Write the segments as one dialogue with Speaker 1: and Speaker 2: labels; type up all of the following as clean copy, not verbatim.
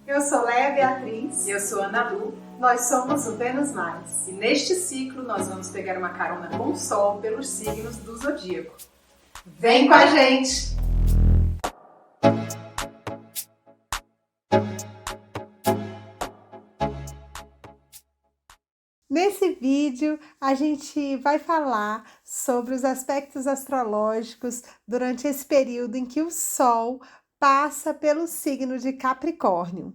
Speaker 1: Eu sou Leia Beatriz.
Speaker 2: E eu sou Ana Lu.
Speaker 1: Nós somos o Vênus Mais.
Speaker 2: E neste ciclo nós vamos pegar uma carona com o Sol pelos signos do zodíaco.
Speaker 1: Vem com a gente! Nesse vídeo, a gente vai falar sobre os aspectos astrológicos durante esse período em que o Sol passa pelo signo de Capricórnio.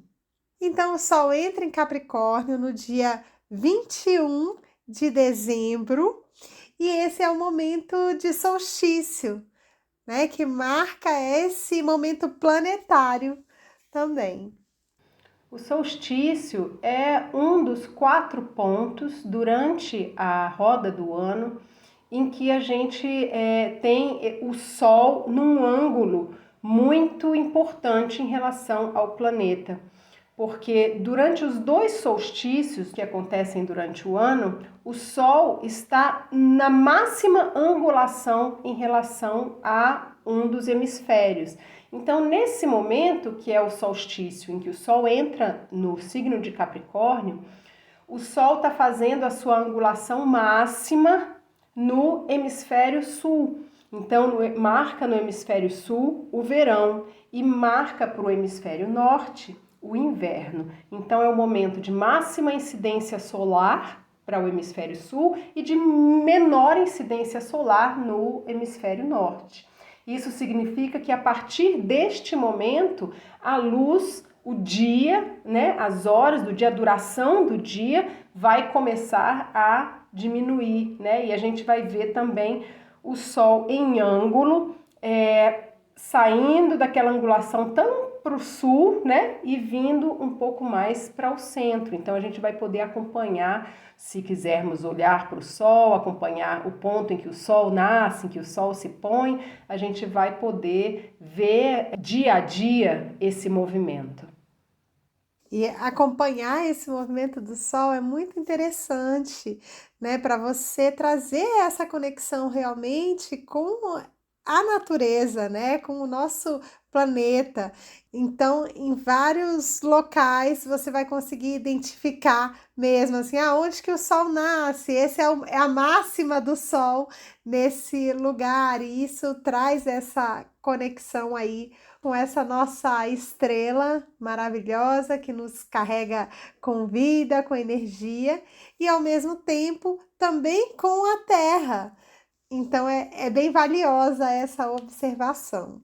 Speaker 1: Então, o Sol entra em Capricórnio no dia 21 de dezembro e esse é o momento de solstício, né, que marca esse momento planetário também.
Speaker 3: O solstício é um dos 4 pontos durante a roda do ano em que a gente tem o Sol num ângulo muito importante em relação ao planeta. Porque durante os 2 solstícios que acontecem durante o ano, o Sol está na máxima angulação em relação a um dos hemisférios. Então, nesse momento, que é o solstício, em que o Sol entra no signo de Capricórnio, o Sol está fazendo a sua angulação máxima no hemisfério sul. Então, marca no hemisfério sul o verão e marca para o hemisfério norte o inverno. Então, é o momento de máxima incidência solar para o hemisfério sul e de menor incidência solar no hemisfério norte. Isso significa que a partir deste momento, a luz, o dia, né, as horas do dia, a duração do dia vai começar a diminuir, né? E a gente vai ver também o Sol em ângulo, saindo daquela angulação tão para o sul, né, e vindo um pouco mais para o centro. Então a gente vai poder acompanhar, se quisermos olhar para o Sol, acompanhar o ponto em que o Sol nasce, em que o Sol se põe, a gente vai poder ver dia a dia esse movimento.
Speaker 1: E acompanhar esse movimento do Sol é muito interessante, né, para você trazer essa conexão realmente com a natureza, né, com o nosso planeta. Então, em vários locais você vai conseguir identificar mesmo assim, aonde que o Sol nasce, esse é a máxima do Sol nesse lugar, e isso traz essa conexão aí com essa nossa estrela maravilhosa que nos carrega com vida, com energia, e ao mesmo tempo também com a Terra. Então é bem valiosa essa observação.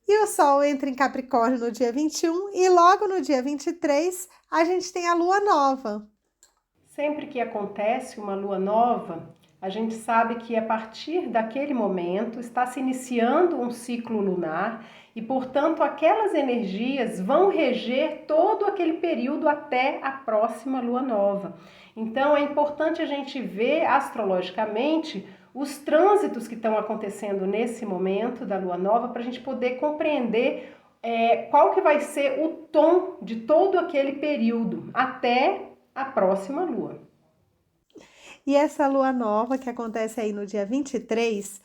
Speaker 1: E o Sol entra em Capricórnio no dia 21 e logo no dia 23 a gente tem a Lua Nova.
Speaker 3: Sempre que acontece uma Lua Nova, a gente sabe que a partir daquele momento está se iniciando um ciclo lunar e, portanto, aquelas energias vão reger todo aquele período até a próxima Lua Nova. Então, é importante a gente ver astrologicamente os trânsitos que estão acontecendo nesse momento da Lua Nova para a gente poder compreender qual que vai ser o tom de todo aquele período até a próxima Lua.
Speaker 1: E essa Lua Nova que acontece aí no dia 23,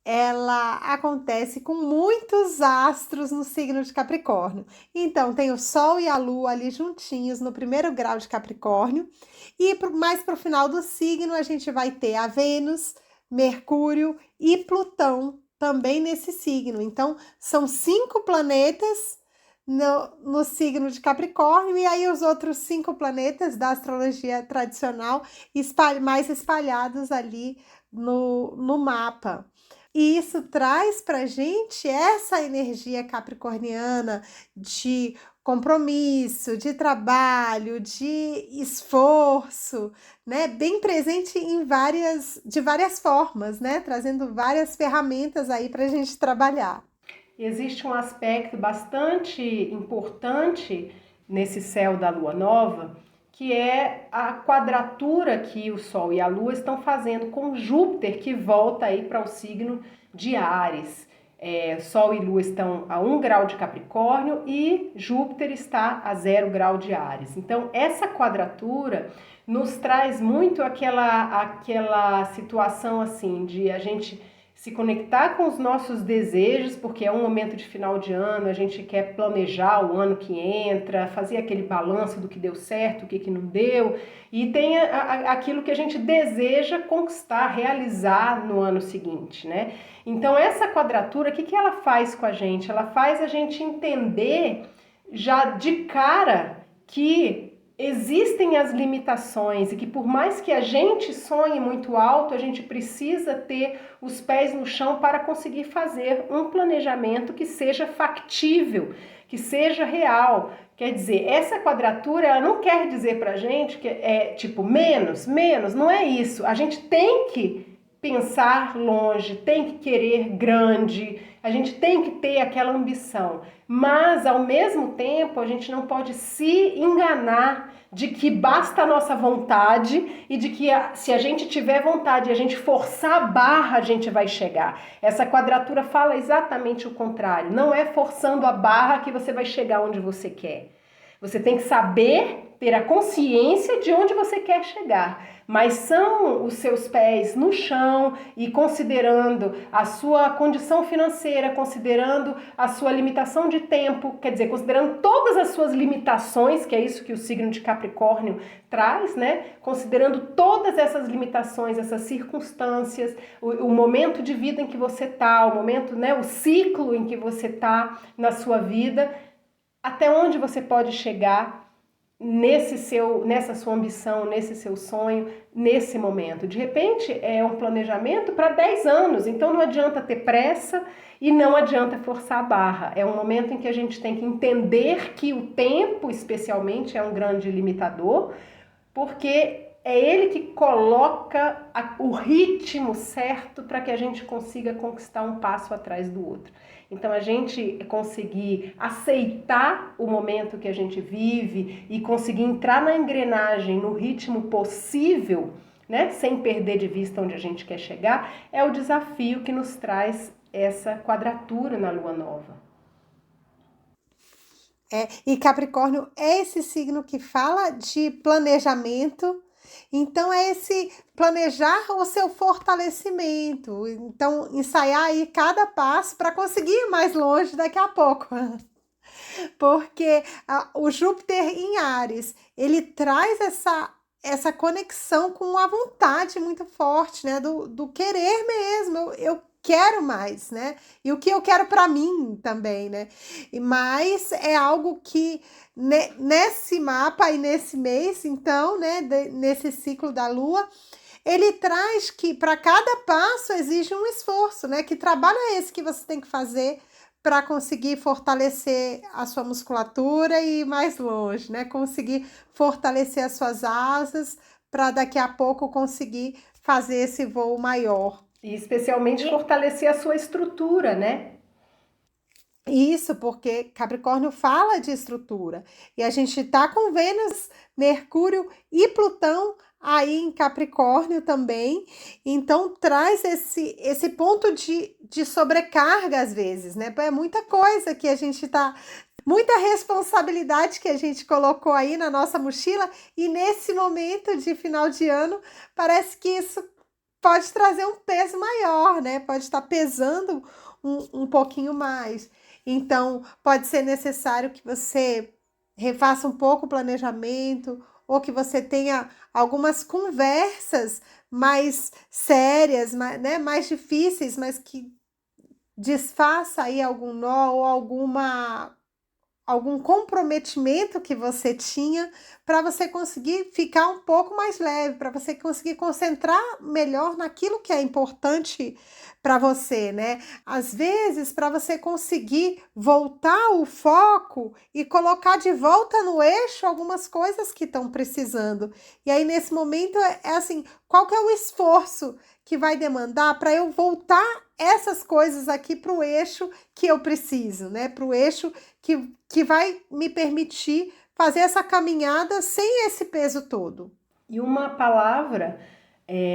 Speaker 1: ela acontece com muitos astros no signo de Capricórnio. Então, tem o Sol e a Lua ali juntinhos no 1º grau de Capricórnio. E mais para o final do signo, a gente vai ter a Vênus, Mercúrio e Plutão também nesse signo. Então, são 5 planetas no signo de Capricórnio, e aí os outros 5 planetas da astrologia tradicional mais espalhados ali no mapa. E isso traz para a gente essa energia capricorniana de compromisso, de trabalho, de esforço, né? Bem presente de várias formas, né? Trazendo várias ferramentas aí para a gente trabalhar.
Speaker 3: Existe um aspecto bastante importante nesse céu da Lua Nova, que é a quadratura que o Sol e a Lua estão fazendo com Júpiter, que volta aí para o signo de Áries. Sol e Lua estão a 1 grau de Capricórnio e Júpiter está a 0 grau de Áries. Então, essa quadratura nos traz muito aquela situação assim de a gente se conectar com os nossos desejos, porque é um momento de final de ano, a gente quer planejar o ano que entra, fazer aquele balanço do que deu certo, o que não deu, e tem aquilo que a gente deseja conquistar, realizar no ano seguinte, né? Então essa quadratura, o que ela faz com a gente? Ela faz a gente entender já de cara que existem as limitações e que por mais que a gente sonhe muito alto, a gente precisa ter os pés no chão para conseguir fazer um planejamento que seja factível, que seja real. Quer dizer, essa quadratura, ela não quer dizer pra gente que é tipo menos, não é isso. A gente tem que pensar longe, tem que querer grande, a gente tem que ter aquela ambição, mas ao mesmo tempo a gente não pode se enganar de que basta a nossa vontade e de que se a gente tiver vontade e a gente forçar a barra, a gente vai chegar. Essa quadratura fala exatamente o contrário, não é forçando a barra que você vai chegar onde você quer. Você tem que saber, ter a consciência de onde você quer chegar, mas são os seus pés no chão e considerando a sua condição financeira, considerando a sua limitação de tempo, quer dizer, considerando todas as suas limitações, que é isso que o signo de Capricórnio traz, né? Considerando todas essas limitações, essas circunstâncias, o momento de vida em que você está, o momento, né, o ciclo em que você está na sua vida, até onde você pode chegar nessa sua ambição, nesse seu sonho, nesse momento. De repente é um planejamento para 10 anos, então não adianta ter pressa e não adianta forçar a barra. É um momento em que a gente tem que entender que o tempo, especialmente, é um grande limitador, porque é ele que coloca o ritmo certo para que a gente consiga conquistar um passo atrás do outro. Então, a gente conseguir aceitar o momento que a gente vive e conseguir entrar na engrenagem no ritmo possível, né, sem perder de vista onde a gente quer chegar, é o desafio que nos traz essa quadratura na Lua Nova.
Speaker 1: E Capricórnio é esse signo que fala de planejamento, então é esse planejar o seu fortalecimento, então ensaiar aí cada passo para conseguir ir mais longe daqui a pouco. Porque o Júpiter em Áries, ele traz essa conexão com a vontade muito forte, né? Do querer mesmo, eu quero mais, né? E o que eu quero para mim também, né? Mas é algo que nesse mapa e nesse mês, então, né? Nesse ciclo da Lua, ele traz que para cada passo exige um esforço, né? Que trabalho é esse que você tem que fazer para conseguir fortalecer a sua musculatura e ir mais longe, né? Conseguir fortalecer as suas asas para daqui a pouco conseguir fazer esse voo maior.
Speaker 3: E especialmente fortalecer a sua estrutura, né?
Speaker 1: Isso, porque Capricórnio fala de estrutura. E a gente tá com Vênus, Mercúrio e Plutão aí em Capricórnio também. Então traz esse ponto de sobrecarga às vezes, né? É muita coisa que a gente tá. Muita responsabilidade que a gente colocou aí na nossa mochila, e nesse momento de final de ano, parece que isso pode trazer um peso maior, né? Pode estar pesando um pouquinho mais. Então, pode ser necessário que você refaça um pouco o planejamento, ou que você tenha algumas conversas mais sérias, né? Mais difíceis, mas que desfaça aí algum nó ou algum comprometimento que você tinha, para você conseguir ficar um pouco mais leve, para você conseguir concentrar melhor naquilo que é importante para você, né? Às vezes, para você conseguir voltar o foco e colocar de volta no eixo algumas coisas que estão precisando. E aí, nesse momento, é assim, qual que é o esforço que vai demandar para eu voltar essas coisas aqui para o eixo que eu preciso, né? Para o eixo que vai me permitir fazer essa caminhada sem esse peso todo.
Speaker 3: E uma palavra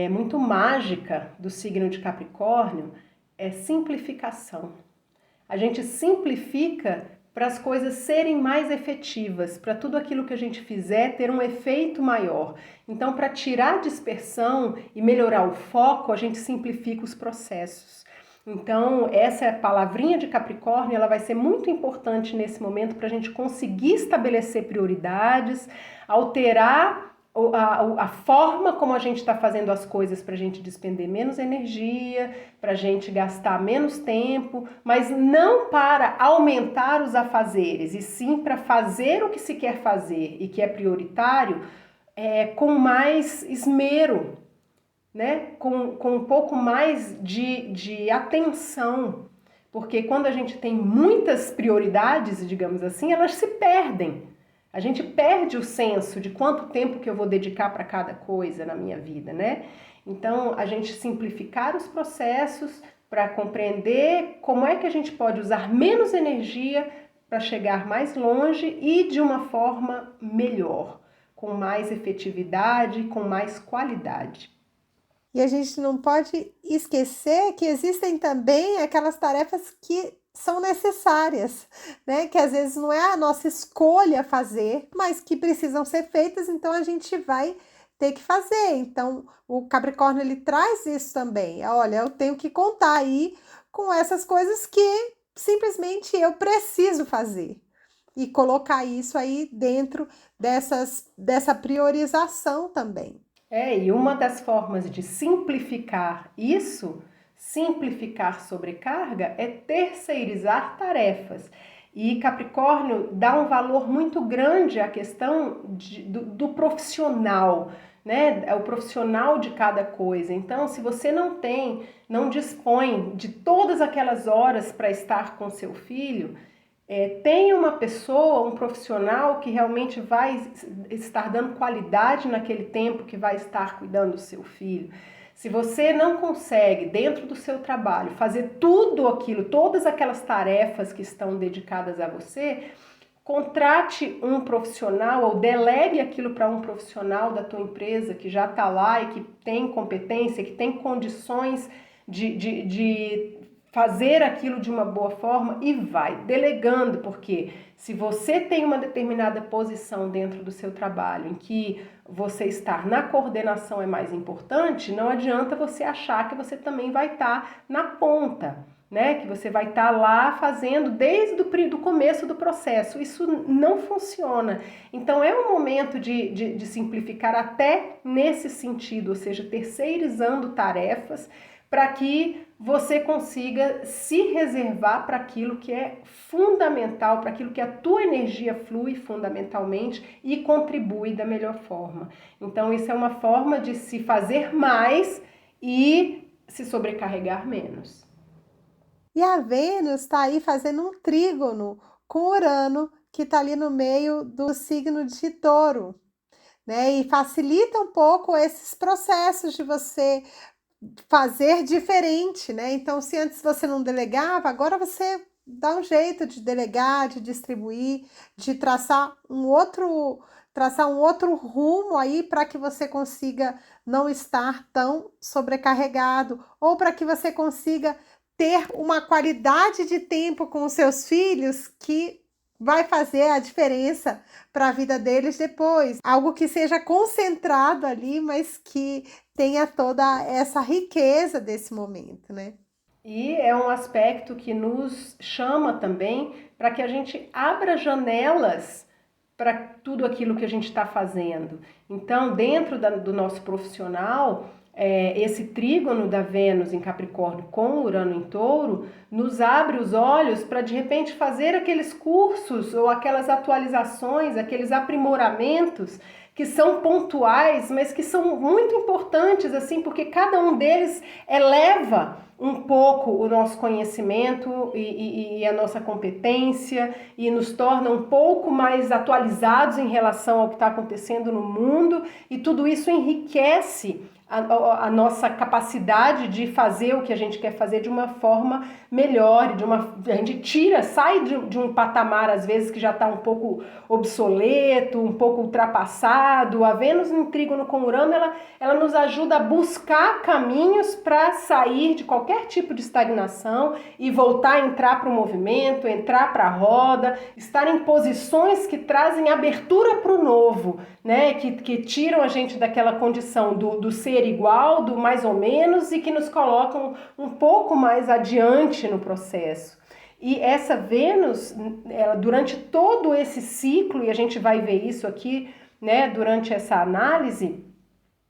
Speaker 3: muito mágica do signo de Capricórnio é simplificação. A gente simplifica para as coisas serem mais efetivas, para tudo aquilo que a gente fizer ter um efeito maior. Então, para tirar a dispersão e melhorar o foco, a gente simplifica os processos. Então, essa palavrinha de Capricórnio, ela vai ser muito importante nesse momento para a gente conseguir estabelecer prioridades, alterar a forma como a gente está fazendo as coisas para a gente despender menos energia, para a gente gastar menos tempo, mas não para aumentar os afazeres, e sim para fazer o que se quer fazer e que é prioritário com mais esmero, né? Com um pouco mais de atenção, porque quando a gente tem muitas prioridades, digamos assim, elas se perdem. A gente perde o senso de quanto tempo que eu vou dedicar para cada coisa na minha vida, né? Então, a gente simplificar os processos para compreender como é que a gente pode usar menos energia para chegar mais longe e de uma forma melhor, com mais efetividade, com mais qualidade.
Speaker 1: E a gente não pode esquecer que existem também aquelas tarefas que são necessárias, né? Que às vezes não é a nossa escolha fazer, mas que precisam ser feitas, então a gente vai ter que fazer. Então, o Capricórnio ele traz isso também. Olha, eu tenho que contar aí com essas coisas que simplesmente eu preciso fazer. E colocar isso aí dentro dessa priorização também.
Speaker 3: E uma das formas de simplificar isso, simplificar sobrecarga, é terceirizar tarefas. E Capricórnio dá um valor muito grande à questão do profissional, né? É o profissional de cada coisa. Então, se você não dispõe de todas aquelas horas para estar com seu filho, tenha uma pessoa, um profissional que realmente vai estar dando qualidade naquele tempo que vai estar cuidando do seu filho. Se você não consegue, dentro do seu trabalho, fazer tudo aquilo, todas aquelas tarefas que estão dedicadas a você, contrate um profissional ou delegue aquilo para um profissional da tua empresa que já está lá e que tem competência, que tem condições de fazer aquilo de uma boa forma, e vai delegando, porque se você tem uma determinada posição dentro do seu trabalho em que você estar na coordenação é mais importante, não adianta você achar que você também vai estar na ponta, né? Que você vai estar lá fazendo desde o começo do processo. Isso não funciona. Então é um momento de simplificar até nesse sentido, ou seja, terceirizando tarefas, para que você consiga se reservar para aquilo que é fundamental, para aquilo que a tua energia flui fundamentalmente e contribui da melhor forma. Então, isso é uma forma de se fazer mais e se sobrecarregar menos.
Speaker 1: E a Vênus está aí fazendo um trígono com Urano, que está ali no meio do signo de Touro, né? E facilita um pouco esses processos de você fazer diferente, né? Então, se antes você não delegava, agora você dá um jeito de delegar, de distribuir, de traçar um outro rumo aí para que você consiga não estar tão sobrecarregado, ou para que você consiga ter uma qualidade de tempo com os seus filhos que vai fazer a diferença para a vida deles depois. Algo que seja concentrado ali, mas que tenha toda essa riqueza desse momento, né?
Speaker 3: E é um aspecto que nos chama também para que a gente abra janelas para tudo aquilo que a gente está fazendo. Então, dentro do nosso profissional, esse trígono da Vênus em Capricórnio com Urano em Touro nos abre os olhos para de repente fazer aqueles cursos ou aquelas atualizações, aqueles aprimoramentos que são pontuais, mas que são muito importantes, assim, porque cada um deles eleva um pouco o nosso conhecimento e a nossa competência e nos torna um pouco mais atualizados em relação ao que está acontecendo no mundo, e tudo isso enriquece a nossa capacidade de fazer o que a gente quer fazer de uma forma melhor, a gente sai de um patamar às vezes que já está um pouco obsoleto, um pouco ultrapassado. A Vênus em trígono com Urano, ela nos ajuda a buscar caminhos para sair de qualquer tipo de estagnação e voltar a entrar para o movimento, entrar para a roda, estar em posições que trazem abertura para o novo, né? Que tiram a gente daquela condição do ser ser igual, do mais ou menos, e que nos colocam um pouco mais adiante no processo. E essa Vênus, ela, durante todo esse ciclo, e a gente vai ver isso aqui, né, durante essa análise,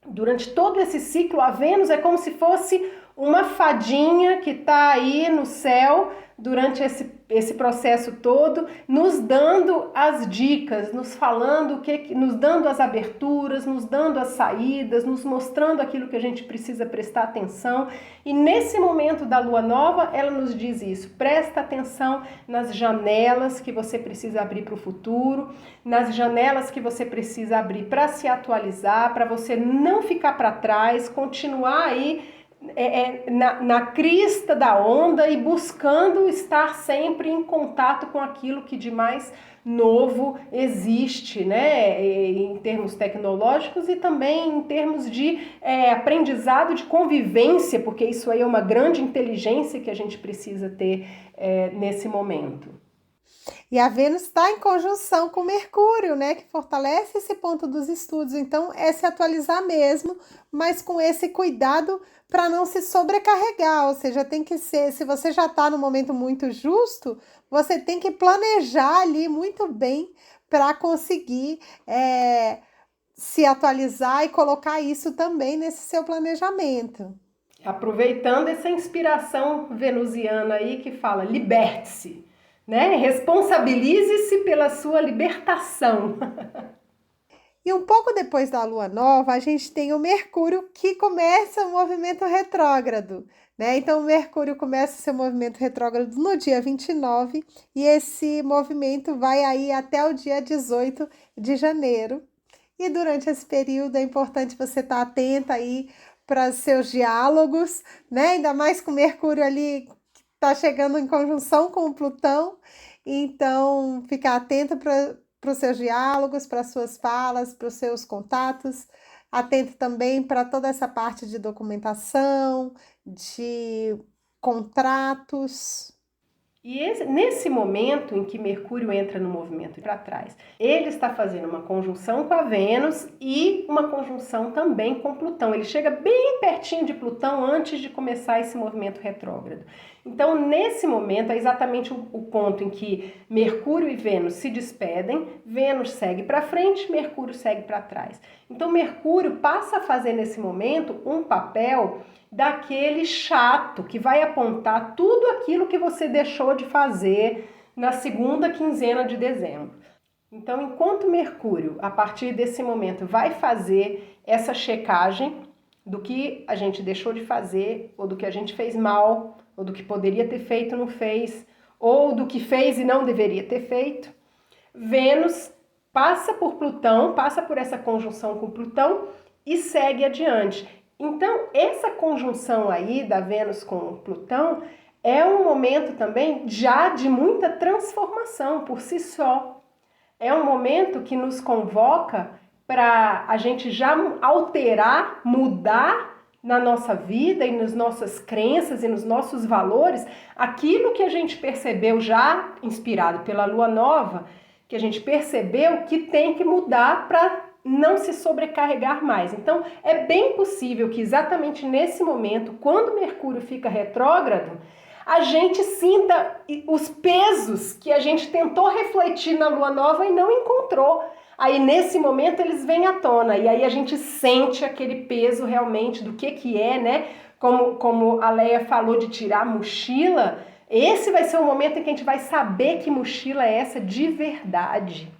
Speaker 3: durante todo esse ciclo, a Vênus é como se fosse uma fadinha que está aí no céu durante esse processo todo, nos dando as dicas, nos falando nos dando as aberturas, nos dando as saídas, nos mostrando aquilo que a gente precisa prestar atenção. E nesse momento da lua nova, ela nos diz isso: presta atenção nas janelas que você precisa abrir para o futuro, nas janelas que você precisa abrir para se atualizar, para você não ficar para trás, continuar aí na crista da onda e buscando estar sempre em contato com aquilo que de mais novo existe, né, em termos tecnológicos e também em termos de aprendizado de convivência, porque isso aí é uma grande inteligência que a gente precisa ter nesse momento.
Speaker 1: E a Vênus está em conjunção com Mercúrio, né, que fortalece esse ponto dos estudos. Então, é se atualizar mesmo, mas com esse cuidado para não se sobrecarregar. Ou seja, tem que ser, se você já está no momento muito justo, você tem que planejar ali muito bem para conseguir se atualizar e colocar isso também nesse seu planejamento.
Speaker 3: Aproveitando essa inspiração venusiana aí que fala, liberte-se, né? Responsabilize-se pela sua libertação.
Speaker 1: E um pouco depois da lua nova, a gente tem o Mercúrio que começa o movimento retrógrado, né? Então, o Mercúrio começa seu movimento retrógrado no dia 29 e esse movimento vai aí até o dia 18 de janeiro. E durante esse período é importante você estar atenta aí para seus diálogos, né? Ainda mais com o Mercúrio ali que está chegando em conjunção com o Plutão. Então, ficar atento para os seus diálogos, para as suas falas, para os seus contatos. Atento também para toda essa parte de documentação, de contratos.
Speaker 3: E nesse momento em que Mercúrio entra no movimento para trás, ele está fazendo uma conjunção com a Vênus e uma conjunção também com Plutão. Ele chega bem pertinho de Plutão antes de começar esse movimento retrógrado. Então, nesse momento, é exatamente o ponto em que Mercúrio e Vênus se despedem, Vênus segue para frente, Mercúrio segue para trás. Então, Mercúrio passa a fazer nesse momento um papel daquele chato que vai apontar tudo aquilo que você deixou de fazer na segunda quinzena de dezembro. Então, enquanto Mercúrio, a partir desse momento, vai fazer essa checagem do que a gente deixou de fazer, ou do que a gente fez mal, ou do que poderia ter feito e não fez, ou do que fez e não deveria ter feito, Vênus passa por Plutão, passa por essa conjunção com Plutão e segue adiante. Então, essa conjunção aí da Vênus com Plutão é um momento também já de muita transformação por si só. É um momento que nos convoca para a gente já alterar, mudar na nossa vida e nas nossas crenças e nos nossos valores aquilo que a gente percebeu já inspirado pela lua nova, que a gente percebeu que tem que mudar para não se sobrecarregar mais. Então, é bem possível que exatamente nesse momento, quando Mercúrio fica retrógrado, a gente sinta os pesos que a gente tentou refletir na lua nova e não encontrou. Aí, nesse momento, eles vêm à tona e aí a gente sente aquele peso realmente do que é, né? Como a Leia falou de tirar a mochila, esse vai ser o momento em que a gente vai saber que mochila é essa de verdade.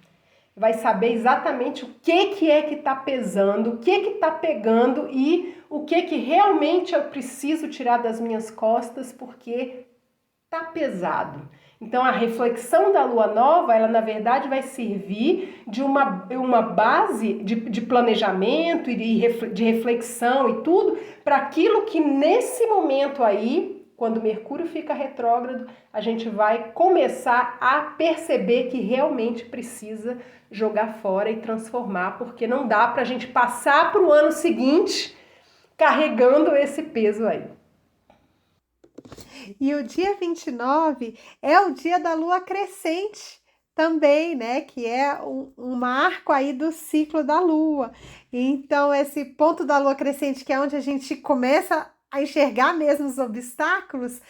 Speaker 3: Vai saber exatamente o que é que está pesando, o que está pegando e o que realmente eu preciso tirar das minhas costas porque está pesado. Então, a reflexão da lua nova, ela na verdade vai servir de uma base de planejamento e de reflexão e tudo para aquilo que nesse momento aí, quando Mercúrio fica retrógrado, a gente vai começar a perceber que realmente precisa jogar fora e transformar, porque não dá para a gente passar para o ano seguinte carregando esse peso aí.
Speaker 1: E o dia 29 é o dia da lua crescente também, né? Que é um marco aí do ciclo da Lua. Então, esse ponto da Lua crescente, que é onde a gente começa a enxergar mesmo os obstáculos,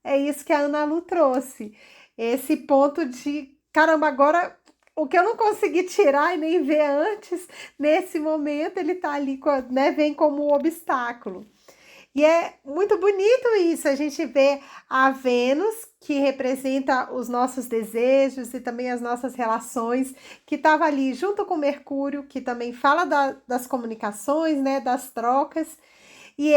Speaker 1: é isso que a Ana Lu trouxe. Esse ponto de, caramba, agora o que eu não consegui tirar e nem ver antes, nesse momento, ele tá ali, né? Vem como obstáculo. E é muito bonito isso, a gente vê a Vênus, que representa os nossos desejos e também as nossas relações, que estava ali junto com Mercúrio, que também fala das comunicações, né, das trocas, e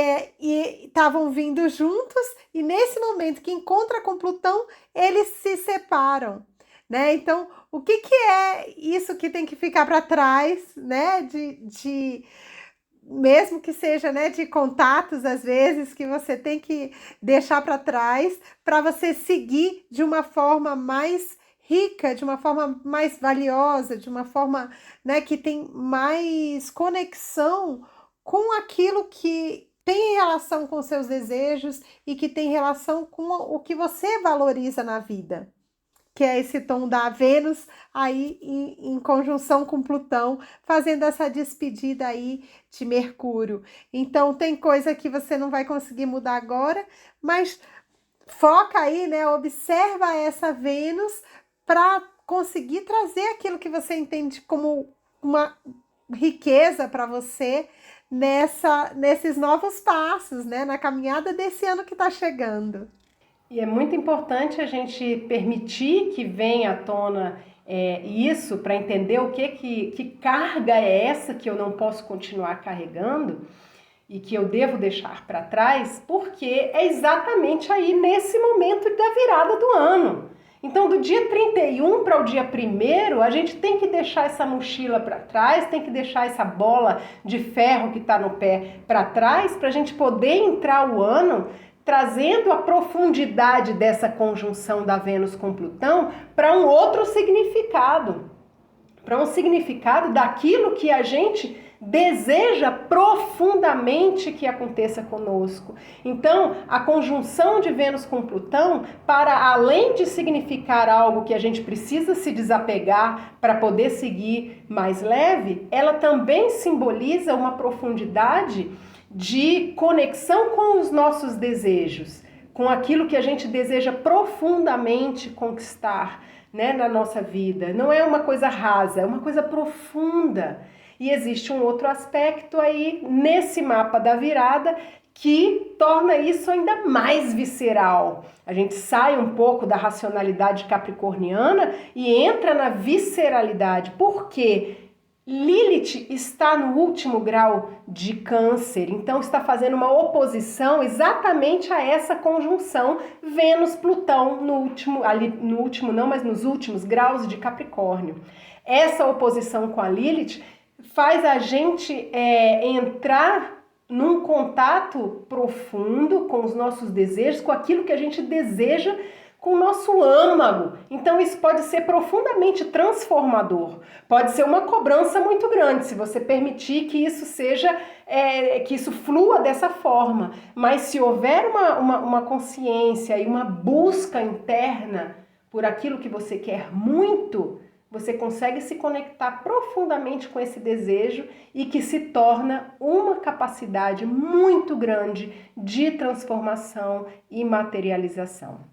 Speaker 1: estavam vindo juntos, e nesse momento que encontra com Plutão, eles se separam. Né? Então, o que, que é isso que tem que ficar para trás, né? Mesmo que seja, né, de contatos, às vezes, que você tem que deixar para trás para você seguir de uma forma mais rica, de uma forma mais valiosa, de uma forma, né, que tem mais conexão com aquilo que tem relação com seus desejos e que tem relação com o que você valoriza na vida, que é esse tom da Vênus aí em conjunção com Plutão, fazendo essa despedida aí de Mercúrio. Então tem coisa que você não vai conseguir mudar agora, mas foca aí, né? Observa essa Vênus para conseguir trazer aquilo que você entende como uma riqueza para você nesses novos passos, né? Na caminhada desse ano que está chegando.
Speaker 3: E é muito importante a gente permitir que venha à tona isso para entender o que carga é essa que eu não posso continuar carregando e que eu devo deixar para trás, porque é exatamente aí nesse momento da virada do ano. Então, do dia 31 para o dia 1º, a gente tem que deixar essa mochila para trás, tem que deixar essa bola de ferro que está no pé para trás, para a gente poder entrar o ano trazendo a profundidade dessa conjunção da Vênus com Plutão para um outro significado, para um significado daquilo que a gente deseja profundamente que aconteça conosco. Então, a conjunção de Vênus com Plutão, para além de significar algo que a gente precisa se desapegar para poder seguir mais leve, ela também simboliza uma profundidade de conexão com os nossos desejos, com aquilo que a gente deseja profundamente conquistar, né, na nossa vida. Não é uma coisa rasa, é uma coisa profunda. E existe um outro aspecto aí nesse mapa da virada que torna isso ainda mais visceral. A gente sai um pouco da racionalidade capricorniana e entra na visceralidade. Por quê? Lilith está no último grau de Câncer, então está fazendo uma oposição exatamente a essa conjunção Vênus-Plutão nos últimos graus de Capricórnio. Essa oposição com a Lilith faz a gente entrar num contato profundo com os nossos desejos, com aquilo que a gente deseja com o nosso âmago. Então isso pode ser profundamente transformador. Pode ser uma cobrança muito grande, se você permitir que isso seja, que isso flua dessa forma. Mas se houver uma consciência e uma busca interna por aquilo que você quer muito, você consegue se conectar profundamente com esse desejo e que se torna uma capacidade muito grande de transformação e materialização.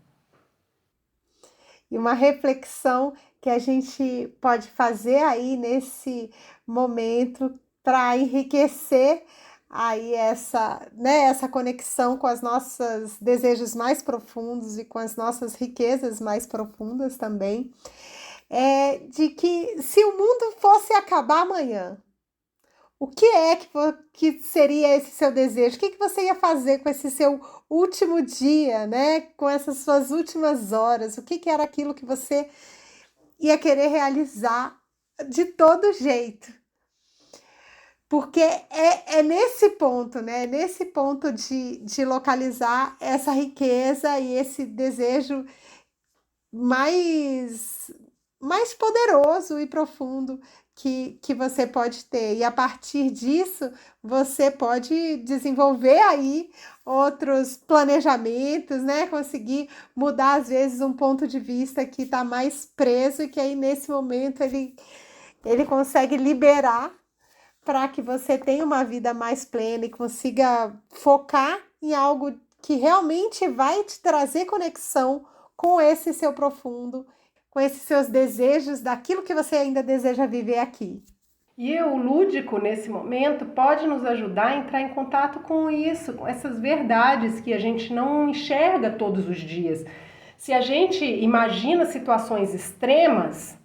Speaker 1: E uma reflexão que a gente pode fazer aí nesse momento para enriquecer aí essa conexão com os nossos desejos mais profundos e com as nossas riquezas mais profundas também, de que se o mundo fosse acabar amanhã, o que é que seria esse seu desejo? O que você ia fazer com esse seu último dia, né? Com essas suas últimas horas? O que era aquilo que você ia querer realizar de todo jeito? Porque é nesse ponto, né? Nesse ponto de localizar essa riqueza e esse desejo mais poderoso e profundo que você pode ter. E a partir disso, você pode desenvolver aí outros planejamentos, né? Conseguir mudar, às vezes, um ponto de vista que está mais preso e que aí, nesse momento, ele consegue liberar para que você tenha uma vida mais plena e consiga focar em algo que realmente vai te trazer conexão com esse seu profundo, com esses seus desejos, daquilo que você ainda deseja viver aqui.
Speaker 3: E o lúdico, nesse momento, pode nos ajudar a entrar em contato com isso, com essas verdades que a gente não enxerga todos os dias. Se a gente imagina situações extremas,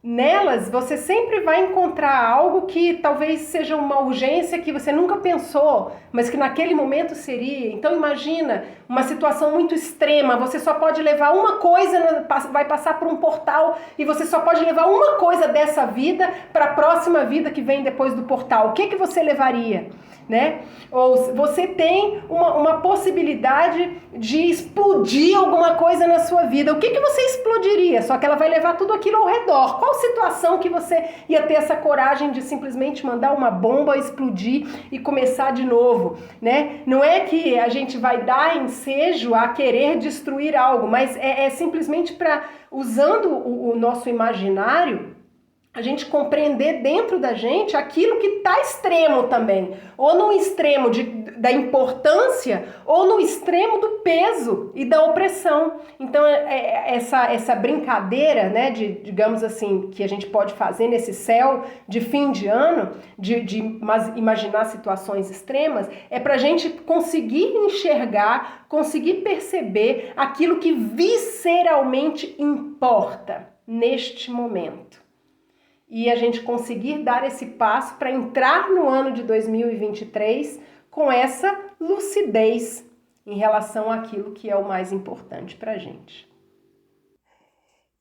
Speaker 3: nelas você sempre vai encontrar algo que talvez seja uma urgência que você nunca pensou, mas que naquele momento seria. Então imagina uma situação muito extrema, você só pode levar uma coisa, vai passar por um portal e você só pode levar uma coisa dessa vida para a próxima vida que vem depois do portal. O que você levaria? Né? Ou você tem uma possibilidade de explodir alguma coisa na sua vida. O que você explodiria? Só que ela vai levar tudo aquilo ao redor. Qual situação que você ia ter essa coragem de simplesmente mandar uma bomba explodir e começar de novo? Né? Não é que a gente vai dar ensejo a querer destruir algo, mas é simplesmente para, usando o nosso imaginário, a gente compreender dentro da gente aquilo que está extremo também, ou no extremo da importância, ou no extremo do peso e da opressão. Então, essa brincadeira, né, digamos assim, que a gente pode fazer nesse céu de fim de ano, de imaginar situações extremas, é para a gente conseguir enxergar, conseguir perceber aquilo que visceralmente importa neste momento. E a gente conseguir dar esse passo para entrar no ano de 2023 com essa lucidez em relação àquilo que é o mais importante para a gente.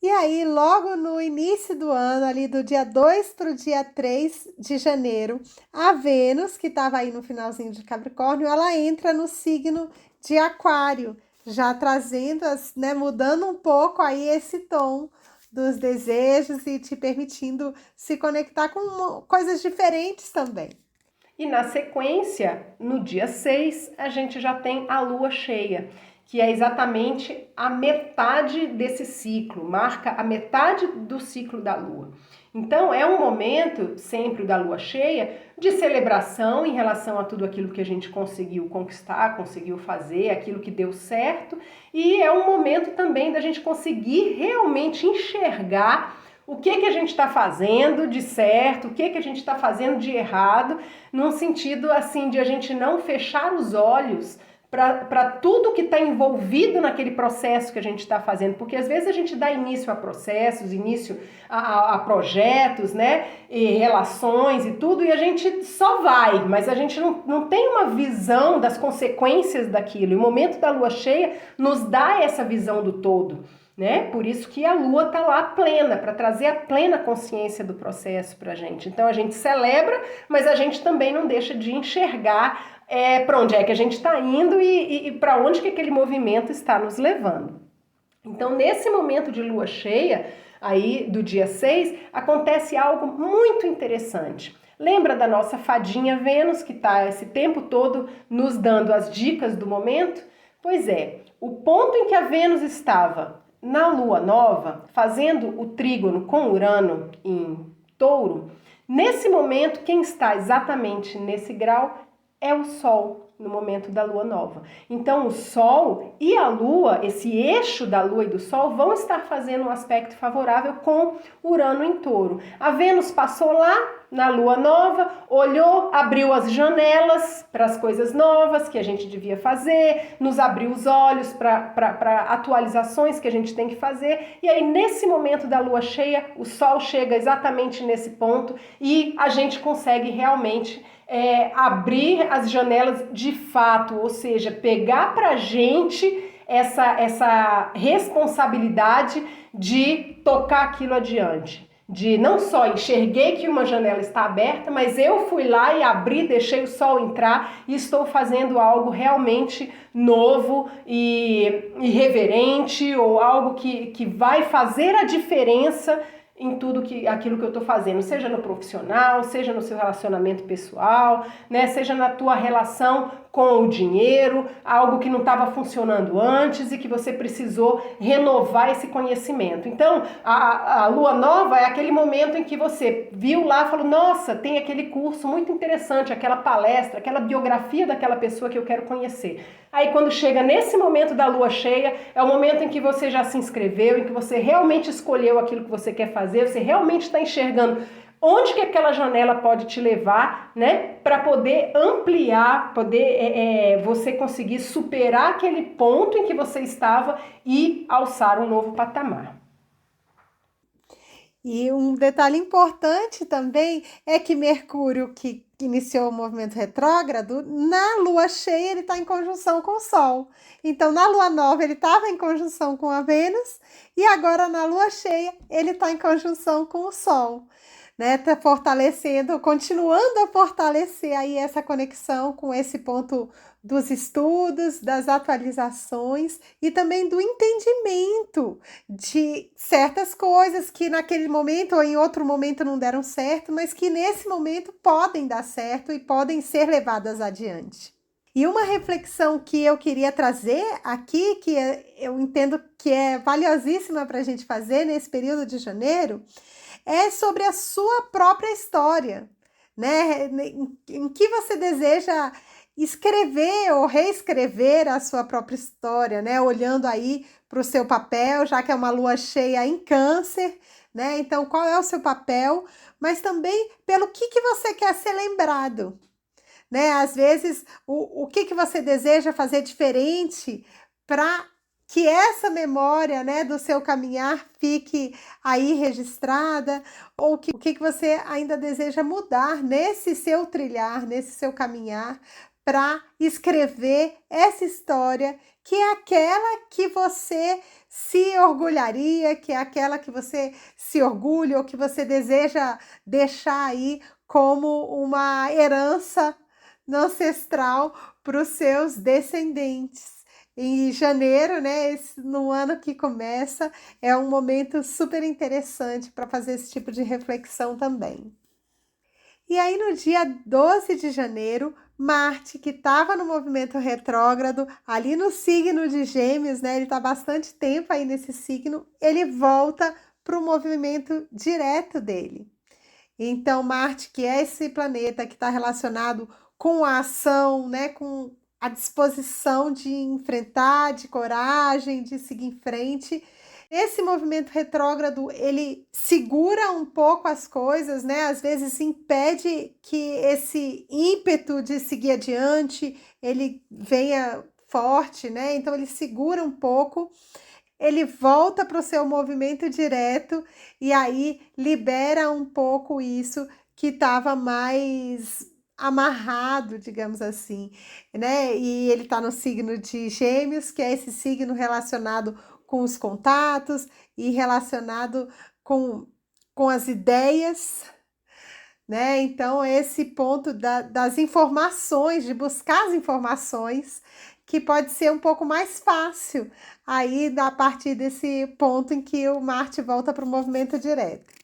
Speaker 1: E aí, logo no início do ano, ali do dia 2 para o dia 3 de janeiro, a Vênus, que estava aí no finalzinho de Capricórnio, ela entra no signo de Aquário, já trazendo, né, mudando um pouco aí esse tom dos desejos e te permitindo se conectar com coisas diferentes também.
Speaker 3: E na sequência, no dia 6, a gente já tem a lua cheia, que é exatamente a metade desse ciclo, marca a metade do ciclo da lua. Então é um momento, sempre da lua cheia, de celebração em relação a tudo aquilo que a gente conseguiu conquistar, conseguiu fazer, aquilo que deu certo, e é um momento também da gente conseguir realmente enxergar o que a gente está fazendo de certo, o que a gente está fazendo de errado, num sentido assim de a gente não fechar os olhos para tudo que está envolvido naquele processo que a gente está fazendo, porque às vezes a gente dá início a processos, início a projetos, né, e relações e tudo, e a gente só vai, mas a gente não tem uma visão das consequências daquilo, e o momento da lua cheia nos dá essa visão do todo, né? Por isso que a lua tá lá plena, para trazer a plena consciência do processo pra gente. Então a gente celebra, mas a gente também não deixa de enxergar para onde é que a gente está indo e para onde que aquele movimento está nos levando. Então nesse momento de lua cheia, aí do dia 6, acontece algo muito interessante. Lembra da nossa fadinha Vênus, que está esse tempo todo nos dando as dicas do momento? Pois é, o ponto em que a Vênus estava na lua nova, fazendo o trígono com Urano em Touro, nesse momento, quem está exatamente nesse grau é o Sol, no momento da lua nova. Então, o Sol e a Lua, esse eixo da Lua e do Sol, vão estar fazendo um aspecto favorável com Urano em Touro. A Vênus passou lá na lua nova, olhou, abriu as janelas para as coisas novas que a gente devia fazer, nos abriu os olhos para atualizações que a gente tem que fazer, e aí nesse momento da lua cheia, o Sol chega exatamente nesse ponto e a gente consegue realmente abrir as janelas de fato, ou seja, pegar para a gente essa responsabilidade de tocar aquilo adiante. De não só enxerguei que uma janela está aberta, mas eu fui lá e abri, deixei o sol entrar e estou fazendo algo realmente novo e irreverente, ou algo que vai fazer a diferença em tudo aquilo que eu estou fazendo, seja no profissional, seja no seu relacionamento pessoal, né? Seja na tua relação com o dinheiro, algo que não estava funcionando antes e que você precisou renovar esse conhecimento. Então, a lua nova é aquele momento em que você viu lá e falou, nossa, tem aquele curso muito interessante, aquela palestra, aquela biografia daquela pessoa que eu quero conhecer. Aí quando chega nesse momento da lua cheia, é o momento em que você já se inscreveu, em que você realmente escolheu aquilo que você quer fazer, você realmente está enxergando onde que aquela janela pode te levar, né, para poder ampliar, poder você conseguir superar aquele ponto em que você estava e alçar um novo patamar.
Speaker 1: E um detalhe importante também é que Mercúrio, que iniciou o movimento retrógrado, na lua cheia ele está em conjunção com o Sol. Então, na lua nova ele estava em conjunção com a Vênus e agora na lua cheia ele está em conjunção com o Sol, né? Tá fortalecendo, continuando a fortalecer aí essa conexão com esse ponto dos estudos, das atualizações e também do entendimento de certas coisas que naquele momento ou em outro momento não deram certo, mas que nesse momento podem dar certo e podem ser levadas adiante. E uma reflexão que eu queria trazer aqui, que eu entendo que é valiosíssima para a gente fazer nesse período de janeiro, é sobre a sua própria história, né? Em que você deseja escrever ou reescrever a sua própria história, né? Olhando aí para o seu papel, já que é uma lua cheia em Câncer, né? Então, qual é o seu papel? Mas também pelo que você quer ser lembrado, né? Às vezes, o que você deseja fazer diferente para que essa memória, né, do seu caminhar fique aí registrada, ou o que você ainda deseja mudar nesse seu trilhar, nesse seu caminhar, para escrever essa história que é aquela que você se orgulharia, que é aquela que você se orgulha ou que você deseja deixar aí como uma herança ancestral para os seus descendentes. Em janeiro, né, no ano que começa, é um momento super interessante para fazer esse tipo de reflexão também. E aí, no dia 12 de janeiro, Marte, que estava no movimento retrógrado, ali no signo de Gêmeos, né, ele está bastante tempo aí nesse signo, ele volta para o movimento direto dele. Então, Marte, que é esse planeta que está relacionado com a ação, né, com a disposição de enfrentar, de coragem, de seguir em frente. Esse movimento retrógrado, ele segura um pouco as coisas, né? Às vezes impede que esse ímpeto de seguir adiante, ele venha forte, né? Então ele segura um pouco, ele volta para o seu movimento direto e aí libera um pouco isso que estava mais amarrado, digamos assim, né? E ele está no signo de Gêmeos, que é esse signo relacionado com os contatos e relacionado com as ideias, né? Então, esse ponto das informações, de buscar as informações, que pode ser um pouco mais fácil aí a partir desse ponto em que o Marte volta para o movimento direto.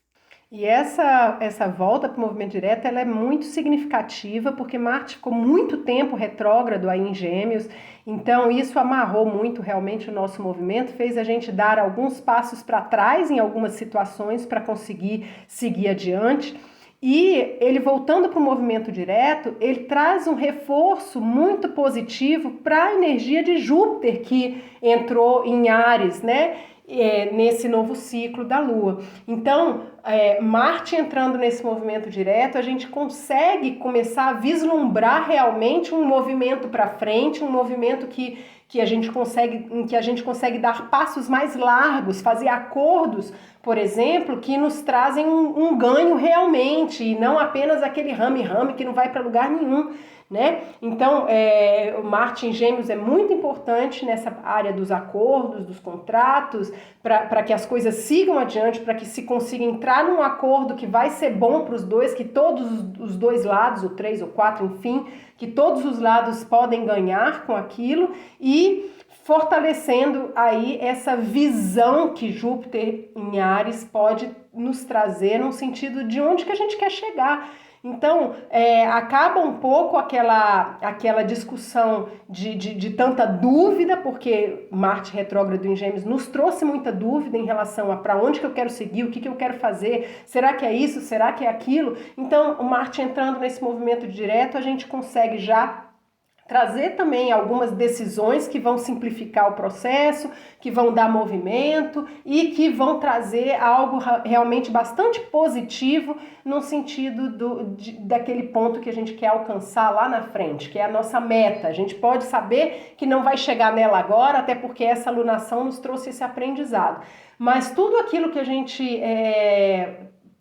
Speaker 3: E essa volta para o movimento direto, ela é muito significativa, porque Marte ficou muito tempo retrógrado aí em Gêmeos, então isso amarrou muito realmente o nosso movimento, fez a gente dar alguns passos para trás em algumas situações para conseguir seguir adiante. E ele voltando para o movimento direto, ele traz um reforço muito positivo para a energia de Júpiter, que entrou em Áries, né? Nesse novo ciclo da Lua. Então, Marte entrando nesse movimento direto, a gente consegue começar a vislumbrar realmente um movimento para frente, um movimento em que a gente consegue dar passos mais largos, fazer acordos, por exemplo, que nos trazem um ganho realmente, e não apenas aquele rame-rame que não vai para lugar nenhum, né? Então, o Marte em Gêmeos é muito importante nessa área dos acordos, dos contratos, para que as coisas sigam adiante, para que se consiga entrar num acordo que vai ser bom para os dois, que todos os dois lados, o 3 ou 4, enfim, que todos os lados podem ganhar com aquilo e fortalecendo aí essa visão que Júpiter em Áries pode nos trazer no sentido de onde que a gente quer chegar. Então, acaba um pouco aquela discussão de tanta dúvida, porque Marte retrógrado em Gêmeos nos trouxe muita dúvida em relação a para onde que eu quero seguir, o que eu quero fazer, será que é isso, será que é aquilo? Então, o Marte entrando nesse movimento direto, a gente consegue já trazer também algumas decisões que vão simplificar o processo, que vão dar movimento e que vão trazer algo realmente bastante positivo no sentido daquele ponto que a gente quer alcançar lá na frente, que é a nossa meta. A gente pode saber que não vai chegar nela agora, até porque essa alunação nos trouxe esse aprendizado. Mas tudo aquilo que a gente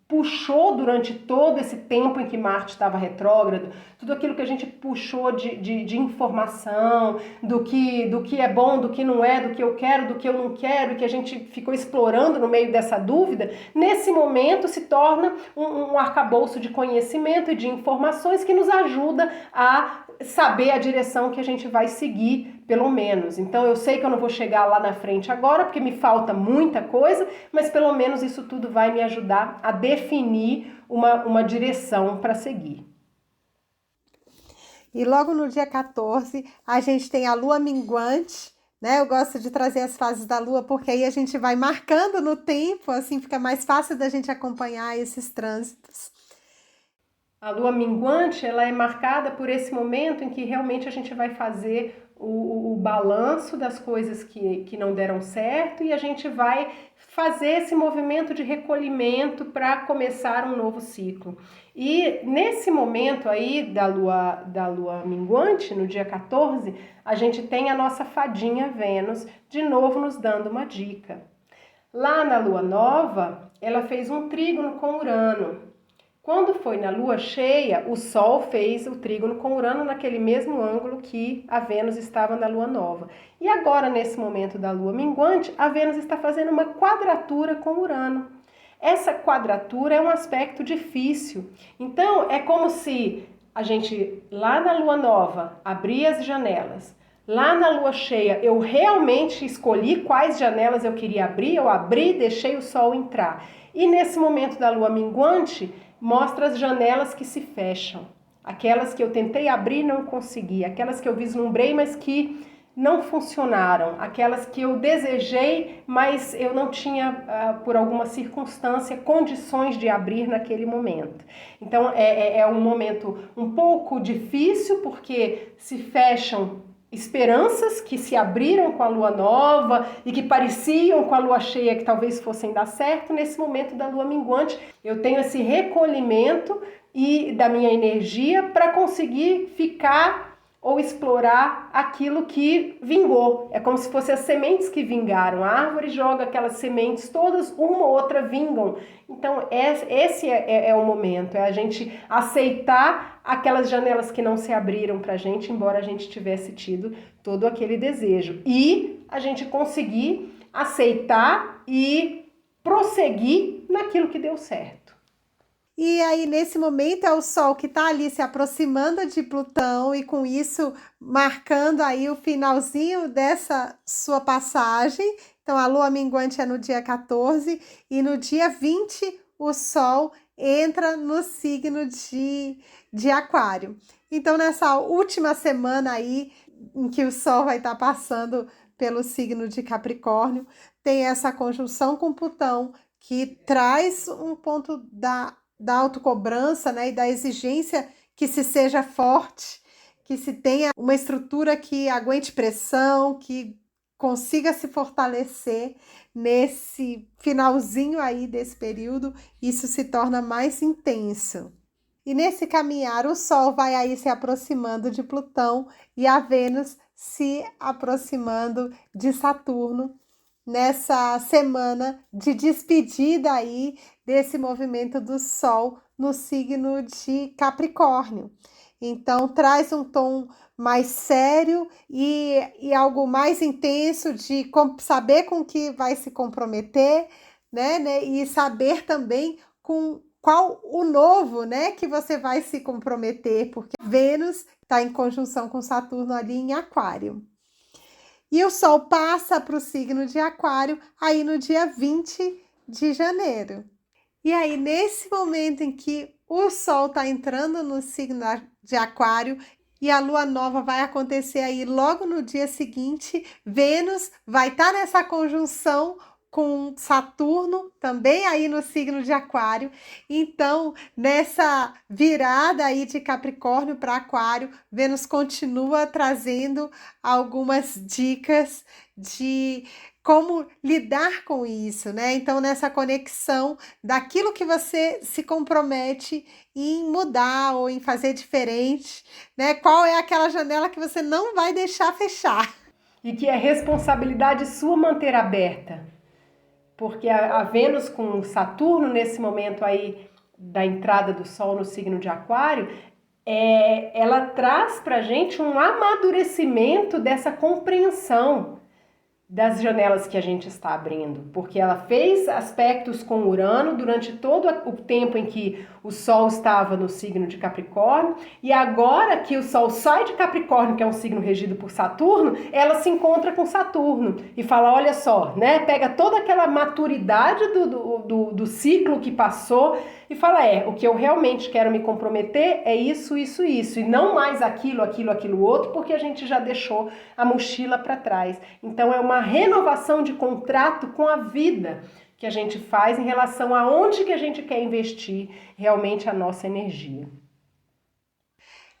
Speaker 3: puxou durante todo esse tempo em que Marte estava retrógrado, tudo aquilo que a gente puxou de informação, do que é bom, do que não é, do que eu quero, do que eu não quero, e que a gente ficou explorando no meio dessa dúvida, nesse momento se torna um arcabouço de conhecimento e de informações que nos ajuda a saber a direção que a gente vai seguir, pelo menos. Então eu sei que eu não vou chegar lá na frente agora, porque me falta muita coisa, mas pelo menos isso tudo vai me ajudar a definir uma direção para seguir.
Speaker 1: E logo no dia 14, a gente tem a lua minguante, né? Eu gosto de trazer as fases da lua, porque aí a gente vai marcando no tempo, assim fica mais fácil da gente acompanhar esses trânsitos.
Speaker 3: A lua minguante, ela é marcada por esse momento em que realmente a gente vai fazer o balanço das coisas que não deram certo e a gente vai fazer esse movimento de recolhimento para começar um novo ciclo. E nesse momento aí da lua minguante, no dia 14, a gente tem a nossa fadinha Vênus, de novo nos dando uma dica. Lá na lua nova, ela fez um trígono com Urano. Quando foi na lua cheia, o Sol fez o trígono com Urano naquele mesmo ângulo que a Vênus estava na lua nova. E agora, nesse momento da lua minguante, a Vênus está fazendo uma quadratura com Urano. Essa quadratura é um aspecto difícil. Então, é como se a gente, lá na lua nova, abria as janelas. Lá na lua cheia, eu realmente escolhi quais janelas eu queria abrir, eu abri e deixei o Sol entrar. E nesse momento da lua minguante, mostra as janelas que se fecham. Aquelas que eu tentei abrir e não consegui. Aquelas que eu vislumbrei, mas que não funcionaram. Aquelas que eu desejei, mas eu não tinha, por alguma circunstância, condições de abrir naquele momento. Então, é um momento um pouco difícil, porque se fecham esperanças que se abriram com a lua nova e que pareciam com a lua cheia que talvez fossem dar certo. Nesse momento da lua minguante, eu tenho esse recolhimento e da minha energia para conseguir ficar ou explorar aquilo que vingou. É como se fossem as sementes que vingaram. A árvore joga aquelas sementes, todas, uma ou outra vingam. Então, esse é o momento, é a gente aceitar aquelas janelas que não se abriram pra gente, embora a gente tivesse tido todo aquele desejo. E a gente conseguir aceitar e prosseguir naquilo que deu certo.
Speaker 1: E aí, nesse momento, é o Sol que está ali se aproximando de Plutão e com isso marcando aí o finalzinho dessa sua passagem. Então, a lua minguante é no dia 14 e no dia 20 o Sol entra no signo de Aquário. Então, nessa última semana aí, em que o Sol vai estar passando pelo signo de Capricórnio, tem essa conjunção com Plutão que traz um ponto da autocobrança, né, e da exigência que se seja forte, que se tenha uma estrutura que aguente pressão, que consiga se fortalecer nesse finalzinho aí desse período, isso se torna mais intenso. E nesse caminhar, o Sol vai aí se aproximando de Plutão e a Vênus se aproximando de Saturno, nessa semana de despedida aí desse movimento do Sol no signo de Capricórnio. Então, traz um tom mais sério e algo mais intenso de saber com que vai se comprometer, né? E saber também com qual o novo, né, que você vai se comprometer, porque Vênus está em conjunção com Saturno ali em Aquário. E o Sol passa para o signo de Aquário aí no dia 20 de janeiro. E aí, nesse momento em que o Sol está entrando no signo de Aquário e a Lua Nova vai acontecer aí logo no dia seguinte, Vênus vai estar nessa conjunção com Saturno, também aí no signo de Aquário. Então, nessa virada aí de Capricórnio para Aquário, Vênus continua trazendo algumas dicas de como lidar com isso, né? Então, nessa conexão daquilo que você se compromete em mudar ou em fazer diferente, né? Qual é aquela janela que você não vai deixar fechar?
Speaker 3: E que é responsabilidade sua manter aberta. Porque a Vênus com Saturno, nesse momento aí da entrada do Sol no signo de Aquário, ela traz pra gente um amadurecimento dessa compreensão das janelas que a gente está abrindo, porque ela fez aspectos com Urano durante todo o tempo em que o Sol estava no signo de Capricórnio, e agora que o Sol sai de Capricórnio, que é um signo regido por Saturno, ela se encontra com Saturno e fala, olha só, né? Pega toda aquela maturidade do ciclo que passou e fala, o que eu realmente quero me comprometer é isso, isso, isso, e não mais aquilo, aquilo outro, porque a gente já deixou a mochila para trás. Então é uma renovação de contrato com a vida que a gente faz em relação a onde que a gente quer investir realmente a nossa energia.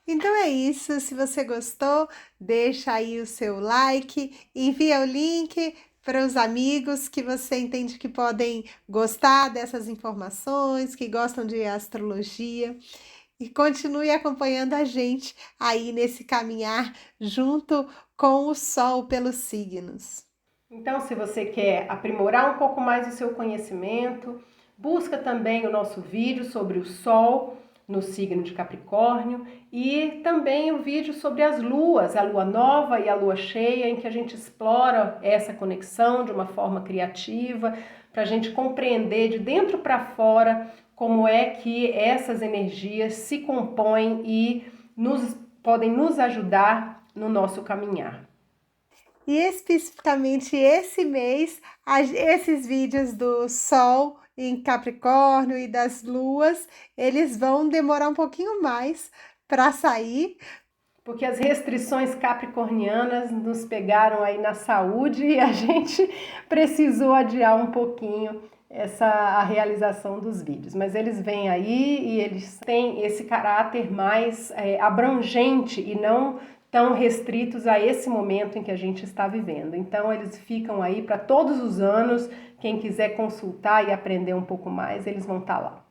Speaker 1: Então é isso, se você gostou, deixa aí o seu like, envia o link para os amigos que você entende que podem gostar dessas informações, que gostam de astrologia. E continue acompanhando a gente aí nesse caminhar junto com o Sol pelos signos.
Speaker 3: Então, se você quer aprimorar um pouco mais o seu conhecimento, busca também o nosso vídeo sobre o Sol no signo de Capricórnio e também o vídeo sobre as luas, a lua nova e a lua cheia, em que a gente explora essa conexão de uma forma criativa, para a gente compreender de dentro para fora como é que essas energias se compõem e podem nos ajudar no nosso caminhar.
Speaker 1: E especificamente esse mês, esses vídeos do Sol em Capricórnio e das luas, eles vão demorar um pouquinho mais para sair.
Speaker 3: Porque as restrições capricornianas nos pegaram aí na saúde e a gente precisou adiar um pouquinho a realização dos vídeos. Mas eles vêm aí e eles têm esse caráter mais abrangente e não tão restritos a esse momento em que a gente está vivendo. Então eles ficam aí para todos os anos. Quem quiser consultar e aprender um pouco mais, eles vão estar lá.